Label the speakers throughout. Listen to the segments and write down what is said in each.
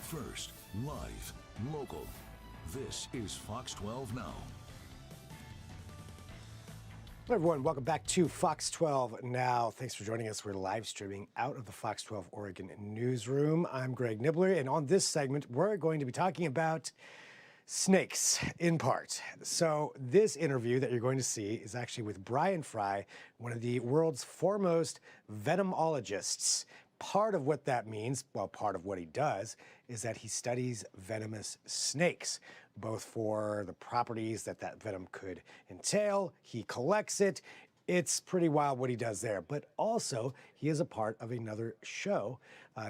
Speaker 1: First, live, local. This is Fox 12 Now.
Speaker 2: Hello everyone, welcome back to Fox 12 Now. Thanks for joining us. We're live streaming out of the Fox 12 Oregon newsroom. I'm Greg Nibbler, and on this segment, we're going to be talking about snakes, in part. So this interview that you're going to see is actually with Brian Fry, one of the world's foremost venomologists. Part of what that means, well, part of what he does, is that he studies venomous snakes, both for the properties that venom could entail. He collects it. It's pretty wild what he does there. But also, he is a part of another show,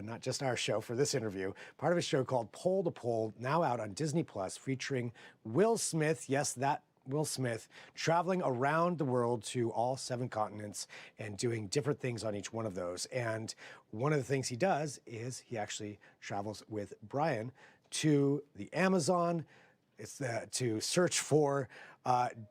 Speaker 2: not just our show for this interview, part of a show called Pole to Pole, now out on Disney Plus, featuring Will Smith, yes, that Will Smith, traveling around the world to all 7 continents and doing different things on each one of those. And one of the things he does is he actually travels with Brian to the Amazon to search for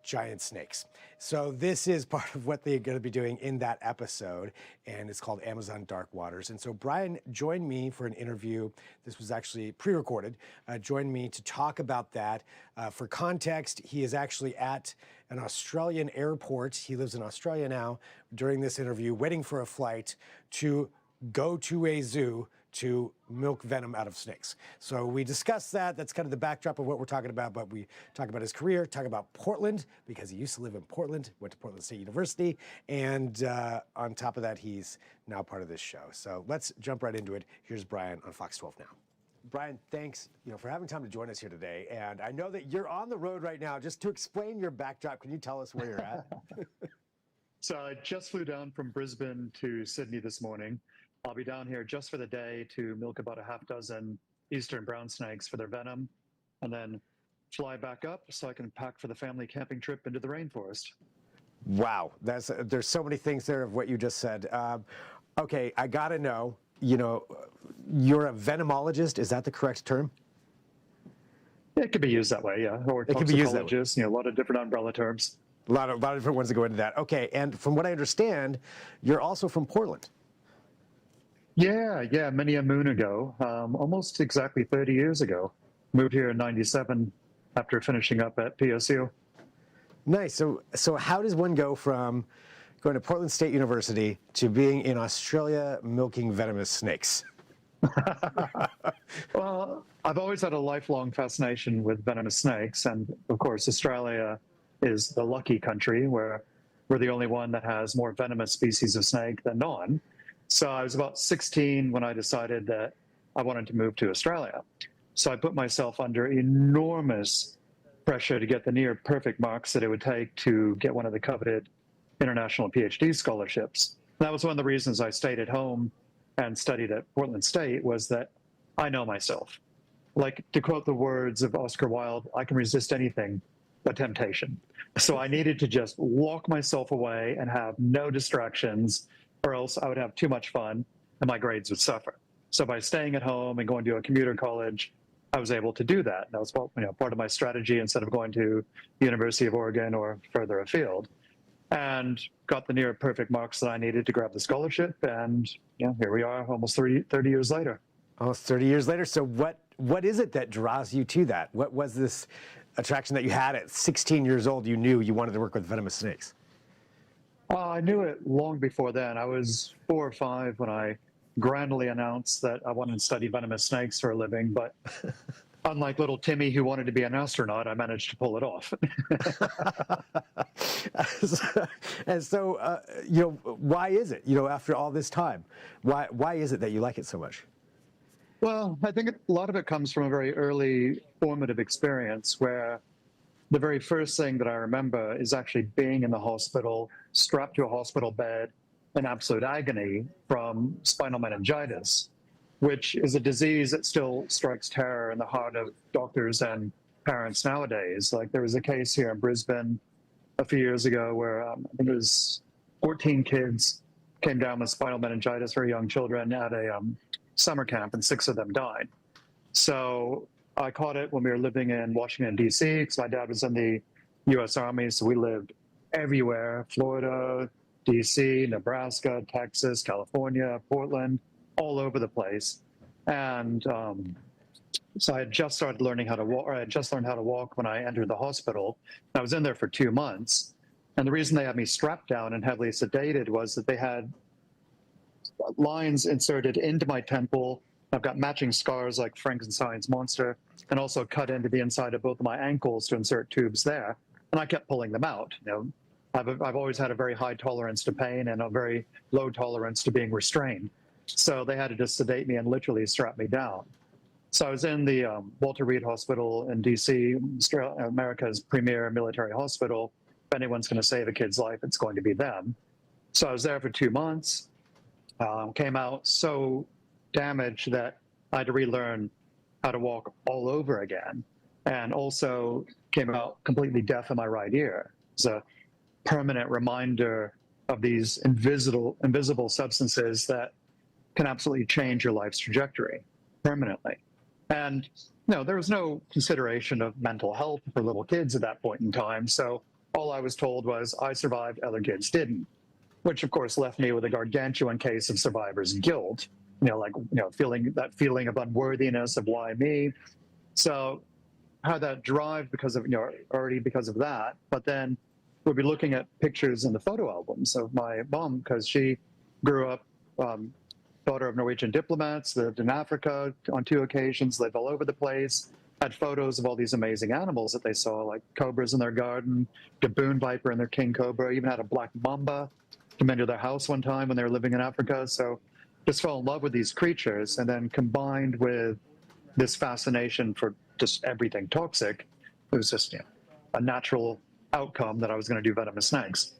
Speaker 2: giant snakes. So this is part of what they're going to be doing in that episode, and it's called Amazon Dark Waters. And so Brian joined me for an interview. This was actually pre-recorded. Joined me to talk about that. For context, he is actually at an Australian airport. He lives in Australia now. During this interview, waiting for a flight to go to a zoo to milk venom out of snakes. So we discussed that. That's kind of the backdrop of what we're talking about, but we talk about his career, talk about Portland, because he used to live in Portland, went to Portland State University, and on top of that, he's now part of this show. So let's jump right into it. Here's Brian on Fox 12 Now. Brian, thanks for having time to join us here today. And I know that you're on the road right now. Just to explain your backdrop, can you tell us where you're at?
Speaker 3: So I just flew down from Brisbane to Sydney this morning. I'll be down here just for the day to milk about a half dozen eastern brown snakes for their venom, and then fly back up so I can pack for the family camping trip into the rainforest.
Speaker 2: Wow, there's so many things there of what you just said. Okay, I gotta know, you're a venomologist. Is that the correct term?
Speaker 3: It could be used that way, yeah. Or toxicologist, a lot of different umbrella terms.
Speaker 2: A lot of different ones that go into that. Okay, and from what I understand, you're also from Portland.
Speaker 3: Yeah, many a moon ago, almost exactly 30 years ago. Moved here in '97 after finishing up at PSU.
Speaker 2: Nice. So how does one go from going to Portland State University to being in Australia milking venomous snakes?
Speaker 3: Well, I've always had a lifelong fascination with venomous snakes, and of course, Australia is the lucky country where we're the only one that has more venomous species of snake than non. So I was about 16 when I decided that I wanted to move to Australia. So I put myself under enormous pressure to get the near perfect marks that it would take to get one of the coveted international PhD scholarships. That was one of the reasons I stayed at home and studied at Portland State, was that I know myself. Like, to quote the words of Oscar Wilde, I can resist anything but temptation. So I needed to just walk myself away and have no distractions, or else I would have too much fun and my grades would suffer. So by staying at home and going to a commuter college, I was able to do that. That was part of my strategy instead of going to the University of Oregon or further afield. And got the near perfect marks that I needed to grab the scholarship. And here we are almost 30 years later.
Speaker 2: Almost 30 years later. So what is it that draws you to that? What was this attraction that you had at 16 years old? You knew you wanted to work with venomous snakes.
Speaker 3: I knew it long before then. I was 4 or 5 when I grandly announced that I wanted to study venomous snakes for a living, but unlike little Timmy who wanted to be an astronaut, I managed to pull it off.
Speaker 2: And so, why is it, after all this time, why is it that you like it so much?
Speaker 3: Well, I think a lot of it comes from a very early formative experience where the very first thing that I remember is actually being in the hospital, strapped to a hospital bed in absolute agony from spinal meningitis, which is a disease that still strikes terror in the heart of doctors and parents nowadays. Like, there was a case here in Brisbane a few years ago where I think it was 14 kids came down with spinal meningitis, very young children, at a summer camp, and 6 of them died. So I caught it when we were living in Washington, D.C., because my dad was in the U.S. Army, so we lived everywhere: Florida, D.C., Nebraska, Texas, California, Portland, all over the place. And So I had just started learning how to walk, or I had just learned how to walk when I entered the hospital. I was in there for 2 months. And the reason they had me strapped down and heavily sedated was that they had lines inserted into my temple. I've got matching scars like Frankenstein's monster, and also cut into the inside of both of my ankles to insert tubes there. And I kept pulling them out. I've always had a very high tolerance to pain and a very low tolerance to being restrained. So they had to just sedate me and literally strap me down. So I was in the Walter Reed Hospital in D.C., America's premier military hospital. If anyone's going to save a kid's life, it's going to be them. So I was there for 2 months, came out so damaged that I had to relearn how to walk all over again, and also came out completely deaf in my right ear. It's a permanent reminder of these invisible substances that can absolutely change your life's trajectory permanently. And there was no consideration of mental health for little kids at that point in time. So all I was told was I survived, other kids didn't, which of course left me with a gargantuan case of survivor's guilt, feeling of unworthiness of why me. So I had that drive because of that, but then we'd be looking at pictures in the photo albums of my mom, because she grew up, daughter of Norwegian diplomats, lived in Africa on 2 occasions, lived all over the place, had photos of all these amazing animals that they saw, like cobras in their garden, gaboon viper and their king cobra, even had a black mamba come into their house one time when they were living in Africa. So just fell in love with these creatures, and then combined with this fascination for just everything toxic, it was just a natural outcome that I was going to do venomous snakes.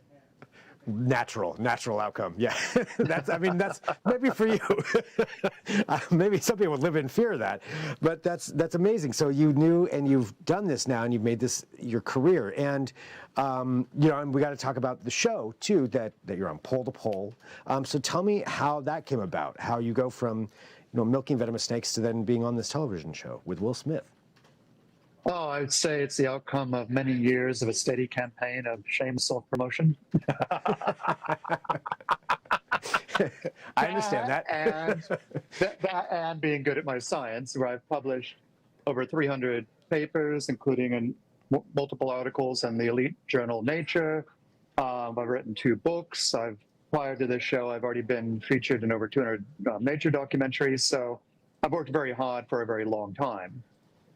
Speaker 2: Natural outcome. Yeah. that's maybe for you. Maybe some people would live in fear of that, but that's amazing. So you knew, and you've done this now, and you've made this your career. And, and we got to talk about the show too, that you're on Pole to Pole. So tell me how that came about, how you go from, milking venomous snakes to then being on this television show with Will Smith.
Speaker 3: Oh, I would say it's the outcome of many years of a steady campaign of shameless self-promotion.
Speaker 2: I understand that.
Speaker 3: And being good at my science, where I've published over 300 papers, including in multiple articles in the elite journal Nature. I've written 2 books. Prior to this show, I've already been featured in over 200 nature documentaries. So I've worked very hard for a very long time.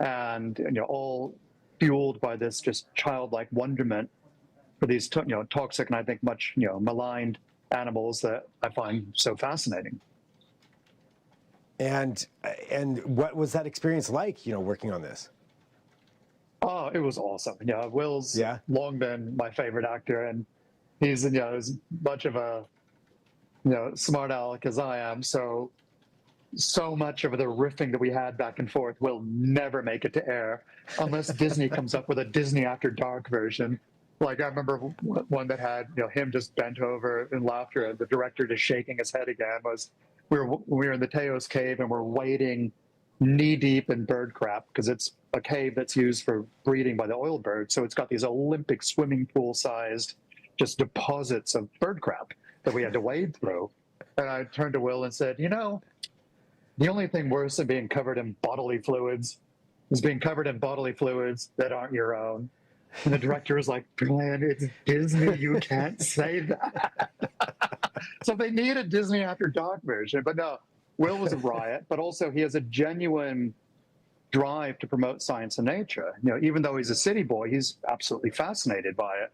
Speaker 3: And all fueled by this just childlike wonderment for these toxic and I think much maligned animals that I find so fascinating.
Speaker 2: And what was that experience like, working on this?
Speaker 3: Oh, it was awesome. Will's long been my favorite actor, and he's as much of a smart aleck as I am. So much of the riffing that we had back and forth will never make it to air unless Disney comes up with a Disney After Dark version. Like I remember one that had him just bent over in laughter and the director just shaking his head again. We were in the Teos cave and we're wading knee deep in bird crap, because it's a cave that's used for breeding by the oil birds. So it's got these Olympic swimming pool sized just deposits of bird crap that we had to wade through. And I turned to Will and said, the only thing worse than being covered in bodily fluids is being covered in bodily fluids that aren't your own. And the director was like, Brian, it's Disney. You can't say that. So they need a Disney After Dark version. But no, Will was a riot, but also he has a genuine drive to promote science and nature. Even though he's a city boy, he's absolutely fascinated by it.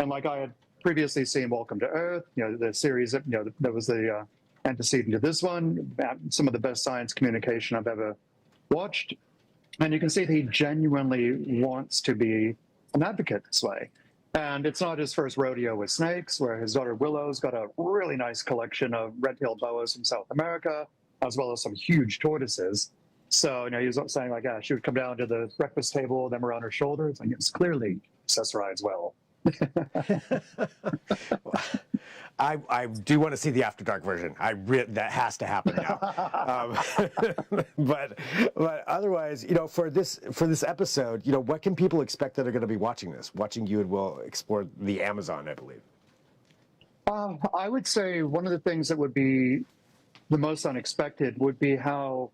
Speaker 3: And like I had previously seen Welcome to Earth, the series, that was the antecedent to this one, some of the best science communication I've ever watched. And you can see that he genuinely wants to be an advocate this way. And it's not his first rodeo with snakes, where his daughter Willow's got a really nice collection of red-tailed boas from South America, as well as some huge tortoises. So, he was saying like, she would come down to the breakfast table, them around her shoulders. Like, it's clearly accessorized well.
Speaker 2: I do want to see the After Dark version. That has to happen now. But otherwise, for this episode, what can people expect that are going to be watching this? Watching you and Will explore the Amazon, I believe.
Speaker 3: I would say one of the things that would be the most unexpected would be how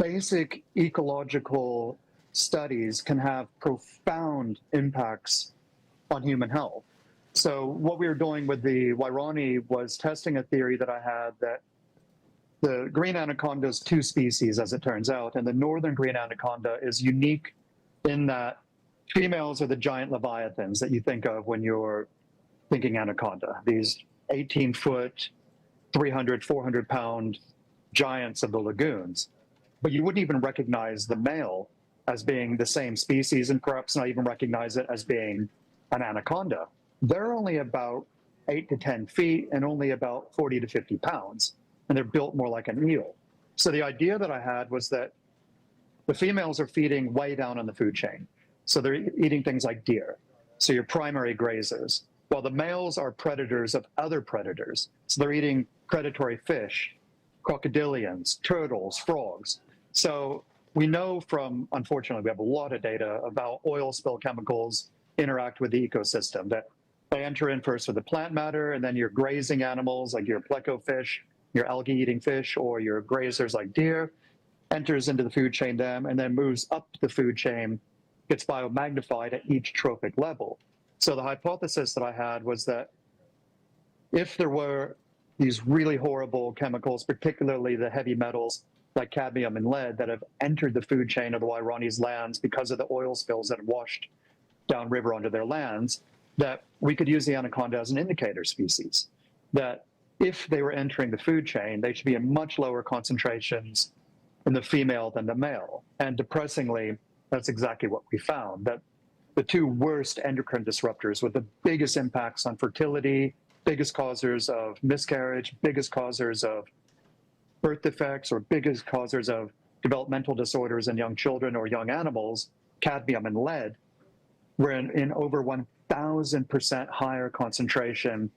Speaker 3: basic ecological studies can have profound impacts on human health. So what we were doing with the Wairani was testing a theory that I had that the green anaconda is two species, as it turns out, and the northern green anaconda is unique in that females are the giant leviathans that you think of when you're thinking anaconda, these 18-foot, 300, 400-pound giants of the lagoons. But you wouldn't even recognize the male as being the same species, and perhaps not even recognize it as being an anaconda. They're only about 8 to 10 feet and only about 40 to 50 pounds, and they're built more like an eel. So the idea that I had was that the females are feeding way down on the food chain. So they're eating things like deer, so your primary grazers, while the males are predators of other predators. So they're eating predatory fish, crocodilians, turtles, frogs. So we know from, unfortunately, we have a lot of data about oil spill chemicals interact with the ecosystem, that they enter in first with the plant matter, and then your grazing animals like your pleco fish, your algae-eating fish, or your grazers like deer, enters into the food chain then, and then moves up the food chain, gets biomagnified at each trophic level. So the hypothesis that I had was that if there were these really horrible chemicals, particularly the heavy metals like cadmium and lead that have entered the food chain of the Wairani's lands because of the oil spills that have washed downriver onto their lands, that we could use the anaconda as an indicator species, that if they were entering the food chain, they should be in much lower concentrations in the female than the male. And depressingly, that's exactly what we found, that the two worst endocrine disruptors with the biggest impacts on fertility, biggest causers of miscarriage, biggest causers of birth defects, or biggest causers of developmental disorders in young children or young animals, cadmium and lead, were in over 1,000% higher concentration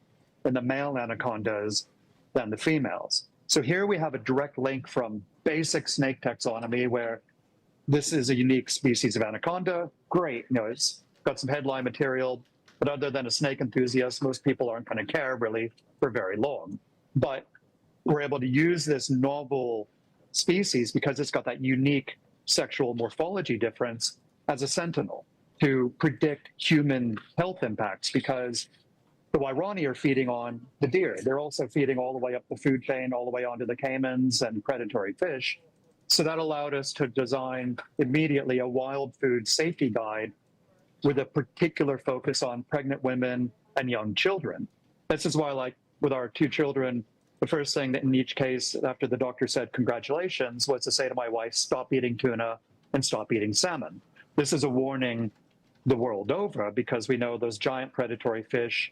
Speaker 3: in the male anacondas than the females. So here we have a direct link from basic snake taxonomy, where this is a unique species of anaconda. Great, it's got some headline material, but other than a snake enthusiast, most people aren't going to care really for very long. But we're able to use this novel species because it's got that unique sexual morphology difference as a sentinel to predict human health impacts, because the Wairani are feeding on the deer. They're also feeding all the way up the food chain, all the way onto the caimans and predatory fish. So that allowed us to design immediately a wild food safety guide with a particular focus on pregnant women and young children. This is why, like with our two children, the first thing that in each case, after the doctor said congratulations, was to say to my wife, stop eating tuna and stop eating salmon. This is a warning the world over, because we know those giant predatory fish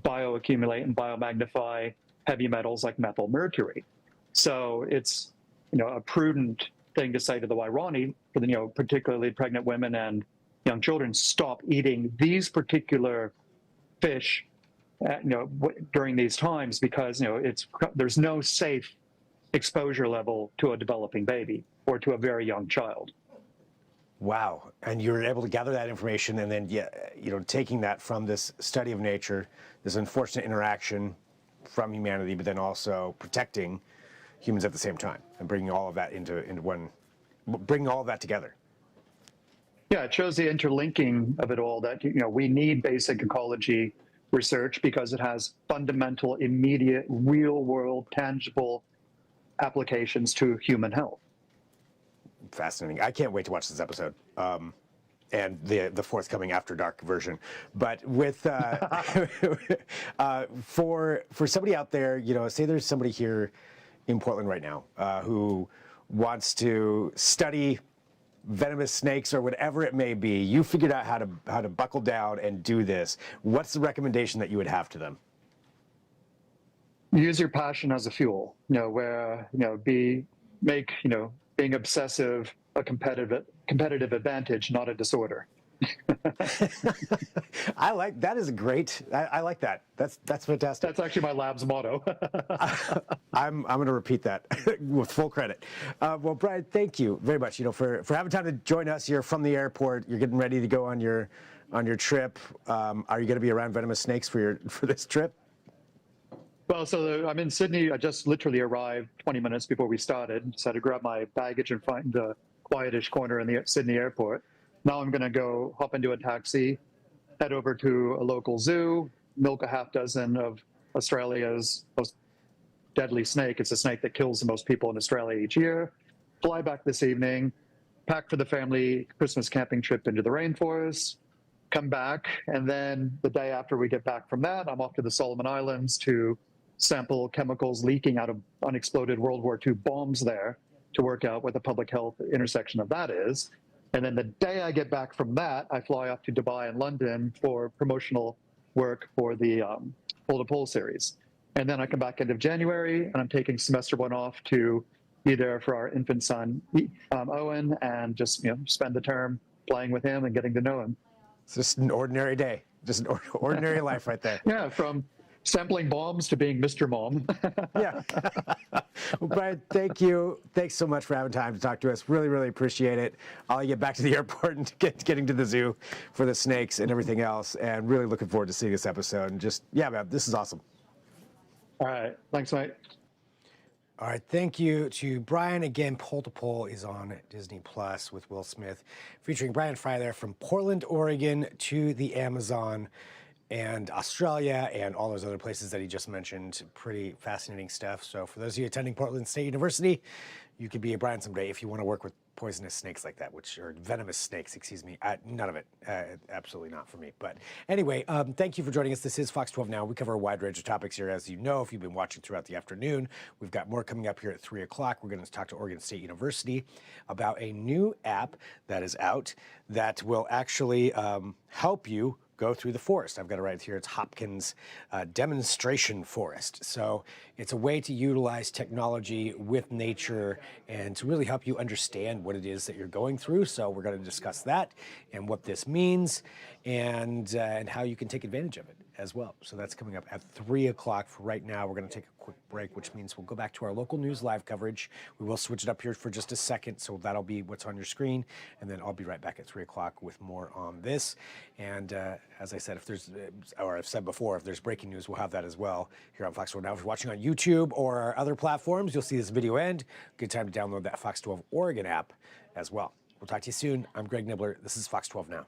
Speaker 3: bioaccumulate and biomagnify heavy metals like methyl mercury. So it's a prudent thing to say to the Wairani, for the particularly pregnant women and young children, stop eating these particular fish during these times, because there's no safe exposure level to a developing baby or to a very young child.
Speaker 2: Wow. And you were able to gather that information, and then, taking that from this study of nature, this unfortunate interaction from humanity, but then also protecting humans at the same time, and bringing all of that into one, bringing all of that together.
Speaker 3: Yeah, it shows the interlinking of it all, that, we need basic ecology research because it has fundamental, immediate, real world, tangible applications to human health.
Speaker 2: Fascinating. I can't wait to watch this episode. And the forthcoming After Dark version. But with for somebody out there, say there's somebody here in Portland right now who wants to study venomous snakes or whatever it may be. You figured out how to buckle down and do this. What's the recommendation that you would have to them?
Speaker 3: Use your passion as a fuel. Make being obsessive a competitive advantage, not a disorder.
Speaker 2: I like that. Is great. I like that. That's fantastic.
Speaker 3: That's actually my lab's motto.
Speaker 2: I'm going to repeat that with full credit. Well, Brian, thank you very much. For having time to join us. You're from the airport. You're getting ready to go on your trip. Are you going to be around venomous snakes for this trip?
Speaker 3: Well, so I'm in Sydney. I just literally arrived 20 minutes before we started. So I had to grab my baggage and find a quietish corner in the Sydney airport. Now I'm going to go hop into a taxi, head over to a local zoo, milk a half dozen of Australia's most deadly snake. It's a snake that kills the most people in Australia each year. Fly back this evening, pack for the family Christmas camping trip into the rainforest, come back, and then the day after we get back from that, I'm off to the Solomon Islands to sample chemicals leaking out of unexploded World War II bombs there to work out what the public health intersection of that is. And then the day I get back from that, I fly off to Dubai and London for promotional work for the Pole to Pole series. And then I come back end of January, and I'm taking semester one off to be there for our infant son, Owen, and just spend the term playing with him and getting to know him.
Speaker 2: It's just an ordinary day, just an ordinary life right there.
Speaker 3: Yeah, from sampling bombs to being Mr. Mom.
Speaker 2: Yeah. Well, Brian, thank you. Thanks so much for having time to talk to us. Really, really appreciate it. I'll get back to the airport and getting to the zoo for the snakes and everything else. And really looking forward to seeing this episode. And just, yeah, man, this is awesome.
Speaker 3: All right. Thanks, mate.
Speaker 2: All right, thank you to Brian. Again, Pole to Pole is on Disney Plus with Will Smith, featuring Brian Fry there from Portland, Oregon to the Amazon and Australia and all those other places that he just mentioned. Pretty fascinating stuff. So for those of you attending Portland State University, you could be a Brian someday if you want to work with poisonous snakes like that, or venomous snakes, excuse me. None of it. Absolutely not for me. But anyway, thank you for joining us. This is Fox 12 Now. We cover a wide range of topics here, as you know, if you've been watching throughout the afternoon. We've got more coming up here at 3 o'clock. We're going to talk to Oregon State University about a new app that is out that will actually help you go through the forest. I've got it right here. It's Hopkins Demonstration Forest. So it's a way to utilize technology with nature and to really help you understand what it is that you're going through. So we're going to discuss that and what this means and how you can take advantage of it as well. So that's coming up at 3 o'clock. For right now, we're going to take a quick break, which means we'll go back to our local news live coverage. We will switch it up here for just a second. So that'll be what's on your screen. And then I'll be right back at 3 o'clock with more on this. And as I said, I've said before, if there's breaking news, we'll have that as well here on Fox 12 Now. If you're watching on YouTube or our other platforms, you'll see this video end. Good time to download that Fox 12 Oregon app as well. We'll talk to you soon. I'm Greg Nibbler. This is Fox 12 Now.